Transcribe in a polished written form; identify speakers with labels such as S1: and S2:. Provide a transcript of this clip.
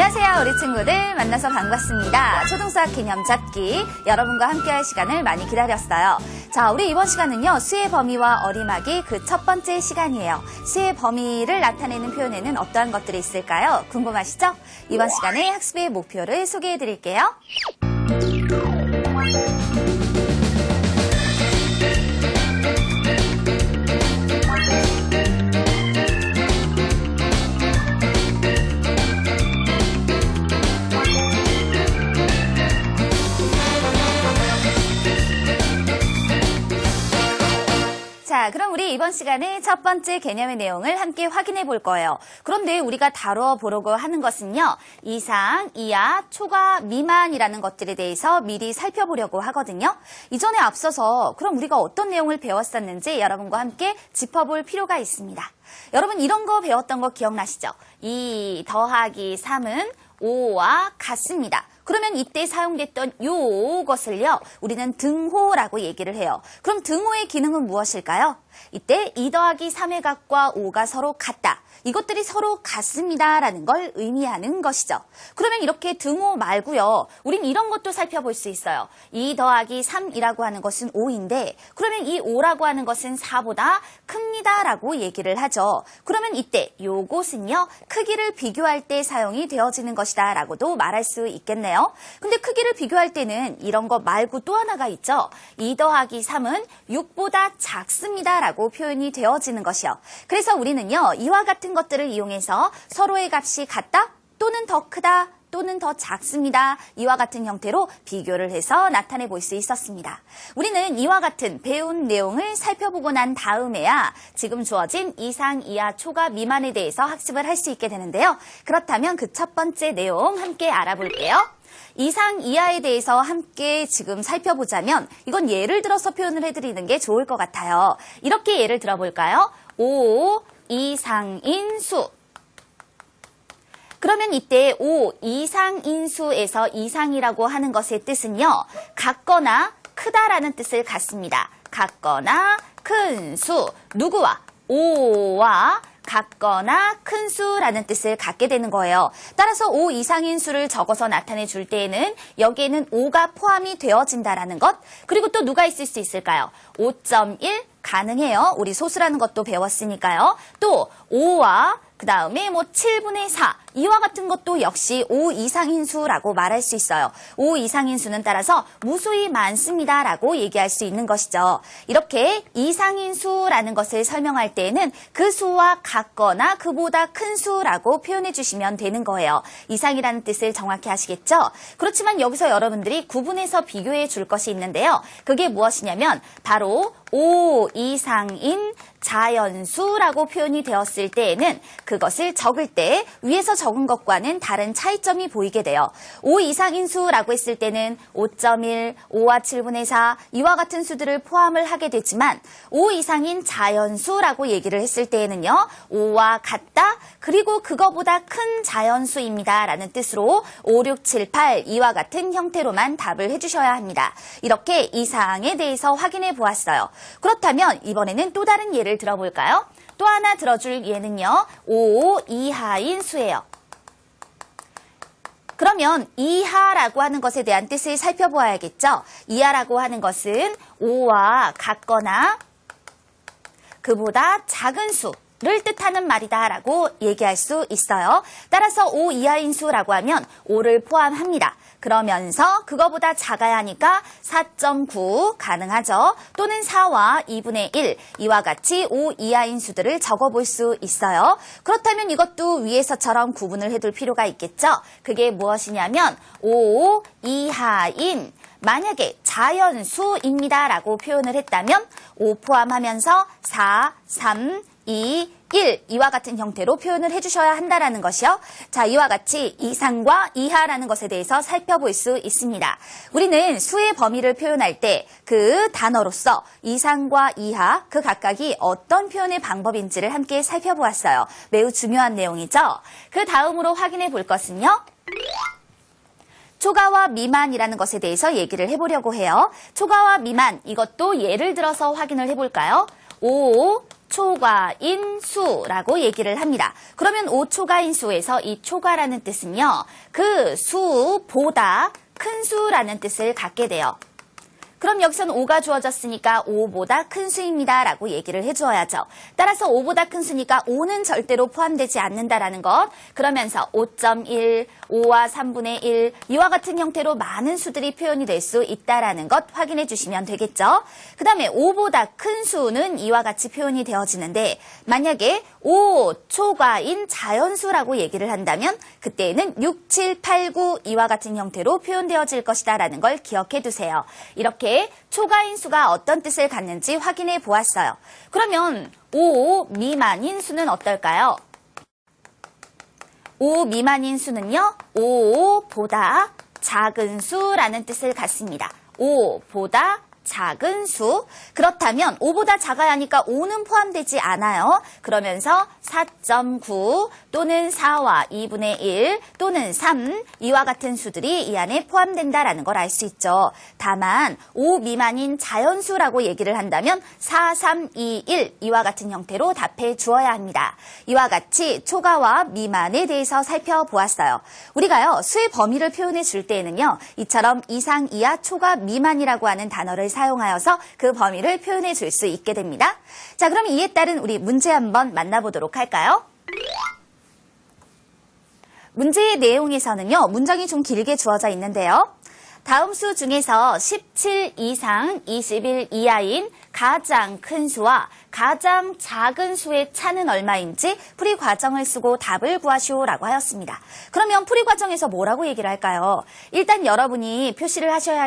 S1: 안녕하세요, 우리 친구들. 만나서 반갑습니다. 초등수학 개념 잡기, 여러분과 함께할 시간을 많이 기다렸어요. 자, 우리 이번 시간은요, 수의 범위와 어림하기 그 첫 번째 시간이에요. 수의 범위를 나타내는 표현에는 어떠한 것들이 있을까요? 궁금하시죠? 이번 시간에 학습의 목표를 소개해 드릴게요. 자, 그럼 우리 이번 시간에 첫 번째 개념의 내용을 함께 확인해 볼 거예요. 그런데 우리가 다뤄보려고 하는 것은요, 이상, 이하, 초과, 미만이라는 것들에 대해서 미리 살펴보려고 하거든요. 이전에 앞서서 그럼 우리가 어떤 내용을 배웠었는지 여러분과 함께 짚어볼 필요가 있습니다. 여러분 이런 거 배웠던 거 기억나시죠? 2 더하기 3은 5와 같습니다. 그러면 이때 사용됐던 요것을요, 우리는 등호라고 얘기를 해요. 그럼 등호의 기능은 무엇일까요? 이때 2 더하기 3의 값과 5가 서로 같다. 이것들이 서로 같습니다라는 걸 의미하는 것이죠. 그러면 이렇게 등호 말고요, 우린 이런 것도 살펴볼 수 있어요. 2 더하기 3이라고 하는 것은 5인데 그러면 이 5라고 하는 것은 4보다 큽니다라고 얘기를 하죠. 그러면 이때 요것은요, 크기를 비교할 때 사용이 되어지는 것이다 라고도 말할 수 있겠네요. 근데 크기를 비교할 때는 이런 거 말고 또 하나가 있죠. 2 더하기 3은 6보다 작습니다 라고 표현이 되어지는 것이요. 그래서 우리는요, 이와 같은 것들을 이용해서 서로의 값이 같다 또는 더 크다 또는 더 작습니다. 이와 같은 형태로 비교를 해서 나타내 볼 수 있었습니다. 우리는 이와 같은 배운 내용을 살펴보고 난 다음에야 지금 주어진 이상, 이하, 초과, 미만에 대해서 학습을 할 수 있게 되는데요. 그렇다면 그 첫 번째 내용 함께 알아볼게요. 이상, 이하에 대해서 함께 지금 살펴보자면 이건 예를 들어서 표현을 해드리는 게 좋을 것 같아요. 이렇게 예를 들어볼까요? 5 이상인 수. 그러면 이때 5 이상인 수에서 이상이라고 하는 것의 뜻은요, 같거나 크다라는 뜻을 갖습니다. 같거나 큰 수. 누구와? 5와 같거나 큰 수라는 뜻을 갖게 되는 거예요. 따라서 5 이상인 수를 적어서 나타내 줄 때에는 여기에는 5가 포함이 되어진다라는 것. 그리고 또 누가 있을 수 있을까요? 5.1 가능해요. 우리 소수라는 것도 배웠으니까요. 또 5와 그 다음에 7분의 4 이와 같은 것도 역시 5 이상인 수라고 말할 수 있어요. 5 이상인 수는 따라서 무수히 많습니다 라고 얘기할 수 있는 것이죠. 이렇게 이상인 수라는 것을 설명할 때에는 그 수와 같거나 그보다 큰 수라고 표현해 주시면 되는 거예요. 이상이라는 뜻을 정확히 아시겠죠? 그렇지만 여기서 여러분들이 구분해서 비교해 줄 것이 있는데요. 그게 무엇이냐면 바로 5 이상인 자연수라고 표현이 되었을 때에는 그것을 적을 때 위에서 적은 것과는 다른 차이점이 보이게 돼요. 5 이상인 수라고 했을 때는 5.1, 5와 7분의 4 이와 같은 수들을 포함을 하게 되지만 5 이상인 자연수라고 얘기를 했을 때에는요, 5와 같다 그리고 그거보다 큰 자연수입니다 라는 뜻으로 5, 6, 7, 8 이와 같은 형태로만 답을 해주셔야 합니다. 이렇게 이상에 대해서 확인해 보았어요. 그렇다면 이번에는 또 다른 예를 들어볼까요? 또 하나 들어줄 예는요, 5 이하인 수예요. 그러면 이하라고 하는 것에 대한 뜻을 살펴보아야겠죠? 이하라고 하는 것은 5와 같거나 그보다 작은 수를 뜻하는 말이다 라고 얘기할 수 있어요. 따라서 5 이하인 수라고 하면 5를 포함합니다. 그러면서 그거보다 작아야 하니까 4.9 가능하죠. 또는 4와 2분의 1 이와 같이 5 이하인 수들을 적어볼 수 있어요. 그렇다면 이것도 위에서처럼 구분을 해둘 필요가 있겠죠. 그게 무엇이냐면 5 이하인 만약에 자연수입니다 라고 표현을 했다면 5 포함하면서 4, 3, 2, 1 이와 같은 형태로 표현을 해주셔야 한다라는 것이요. 자, 이와 같이 이상과 이하라는 것에 대해서 살펴볼 수 있습니다. 우리는 수의 범위를 표현할 때 그 단어로서 이상과 이하 그 각각이 어떤 표현의 방법인지를 함께 살펴보았어요. 매우 중요한 내용이죠. 그 다음으로 확인해 볼 것은요, 초과와 미만이라는 것에 대해서 얘기를 해보려고 해요. 초과와 미만, 이것도 예를 들어서 확인을 해볼까요? 5 초과인 수라고 얘기를 합니다. 그러면 5초과인 수에서 이 초과라는 뜻은요, 그 수보다 큰 수라는 뜻을 갖게 돼요. 그럼 여기서는 5가 주어졌으니까 5보다 큰 수입니다 라고 얘기를 해주어야죠. 따라서 5보다 큰 수니까 5는 절대로 포함되지 않는다라는 것. 그러면서 5.1, 5와 3분의 1 이와 같은 형태로 많은 수들이 표현이 될 수 있다라는 것 확인해 주시면 되겠죠. 그 다음에 5보다 큰 수는 이와 같이 표현이 되어지는데 만약에 5초과인 자연수라고 얘기를 한다면 그때는 6, 7, 8, 9 이와 같은 형태로 표현되어질 것이다 라는 걸 기억해 두세요. 이렇게 초과인 수가 어떤 뜻을 갖는지 확인해 보았어요. 그러면 5 미만인 수는 어떨까요? 5 미만인 수는요, 5보다 작은 수라는 뜻을 갖습니다. 5보다 작은 수. 그렇다면 5보다 작아야 하니까 5는 포함되지 않아요. 그러면서 4.9 또는 4와 2분의 1 또는 3 이와 같은 수들이 이 안에 포함된다라는 걸 알 수 있죠. 다만 5 미만인 자연수라고 얘기를 한다면 4, 3, 2, 1 이와 같은 형태로 답해 주어야 합니다. 이와 같이 초과와 미만에 대해서 살펴보았어요. 우리가요, 수의 범위를 표현해 줄 때에는요, 이처럼 이상, 이하, 초과, 미만이라고 하는 단어를 사용하여서 그 범위를 표현해 줄 수 있게 됩니다. 자, 그럼 이에 따른 우리 문제 한번 만나보도록 할까요? 문제의 내용에서는요, 문장이 좀 길게 주어져 있는데요. 다음 수 중에서 17 이상 21 이하인 가장 큰 수와 가장 작은 수의 차는 얼마인지 풀이 과정을 쓰고 답을 구하시오라고 하였습니다. 그러면 풀이 과정에서 뭐라고 얘기를 할까요? 일단 여러분이 표시를 하셔야 할